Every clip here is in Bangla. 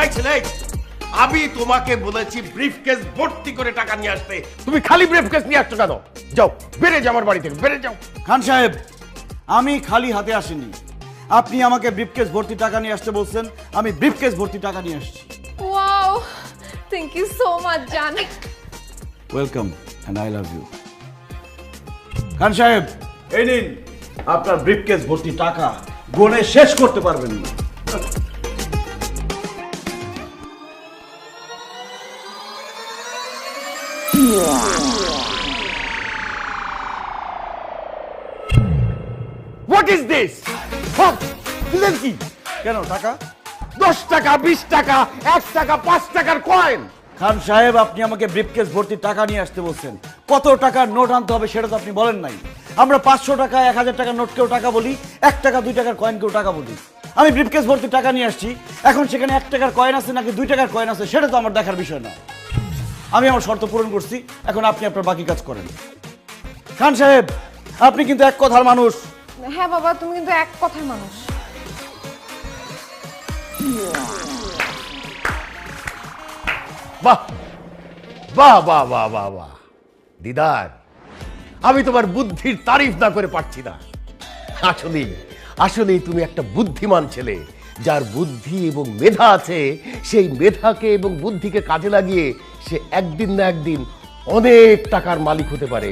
এই ছেলে, আমি তোমাকে বলেছি ব্রিফকেস ভর্তি করে টাকা নিয়ে আসতে, তুমি খালি ব্রিফকেস নিয়ে আসছো কেন? যাও, বেরে যাও আমার বাড়ি থেকে, বেরে যাও। খান সাহেব, আমি খালি হাতে আসিনি। আপনি আমাকে ব্রিফকেস ভর্তি টাকা নিয়ে আসতে বলছেন, আমি ব্রিফকেস ভর্তি টাকা নিয়ে আসছি। Wow, thank you so much জান। Welcome and I love you. Khan সাহেব, এই নিন আপনার ব্রিফকেস ভর্তি টাকা, গুনে শেষ করতে পারবেন না। What is this? হপ দিলেন কি? কেন টাকা? 10 টাকা, 20 টাকা, 1 টাকা, 5 টাকার কয়েন। খান সাহেব, আপনি আমাকে ব্রিফকেস ভর্তি টাকা নিয়ে আসতে বলছেন, কত টাকার নোট আনতে হবে সেটা তো আপনি বলেন নাই। আমরা 500 টাকা, 1000 টাকার নোটকেও টাকা বলি, 1 টাকা 2 টাকার কয়েনকেও টাকা বলি। আমি ব্রিফকেস ভর্তি টাকা নিয়ে আসছি, এখন সেখানে 1 টাকার কয়েন আছে নাকি 2 টাকার কয়েন আছে সেটা তো আমার দেখার বিষয় না। আমি আমার শর্ত পূরণ করছি, এখন আপনি আপনার বাকি কাজ করেন। খান সাহেব, আপনি কিন্তু এক কথার মানুষ। হ্যাঁ বাবা, তুমি কিন্তু এক কথার মানুষ। বাহ বাহ বাহ বাহ বাহ বাহ দিদার, আমি তোমার বুদ্ধির তারিফ না করে পারছি না। আসলেই আসলেই তুমি একটা বুদ্ধিমান ছেলে, যার বুদ্ধি এবং মেধা আছে। সেই মেধাকে এবং বুদ্ধিকে কাজে লাগিয়ে সে একদিন না একদিন অনেক টাকার মালিক হতে পারে।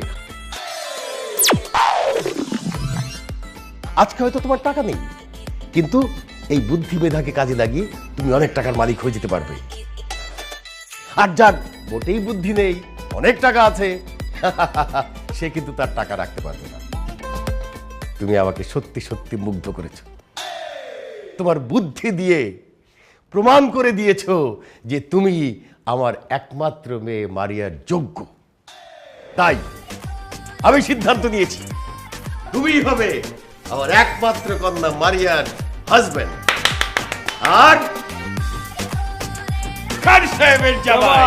আজকে হয়তো তোমার টাকা নেই, কিন্তু এই বুদ্ধি মেধাকে কাজে লাগিয়ে তুমি অনেক টাকার মালিক হয়ে যেতে পারবে। আর যার মোটেই বুদ্ধি নেই, অনেক টাকা আছে, সে কিন্তু তার টাকা রাখতে পারবে না। তুমি আমাকে সত্যি সত্যি মুগ্ধ করেছো। তোমার বুদ্ধি দিয়ে প্রমাণ করে দিয়েছো যে তুমি আমার একমাত্র মেয়ে মারিয়ার যোগ্য। তাই আমি সিদ্ধান্ত নিয়েছি, তুমিই হবে আমার একমাত্র কন্যা মারিয়ার হাজবেন্ড আর খান সাহেবের জামাই।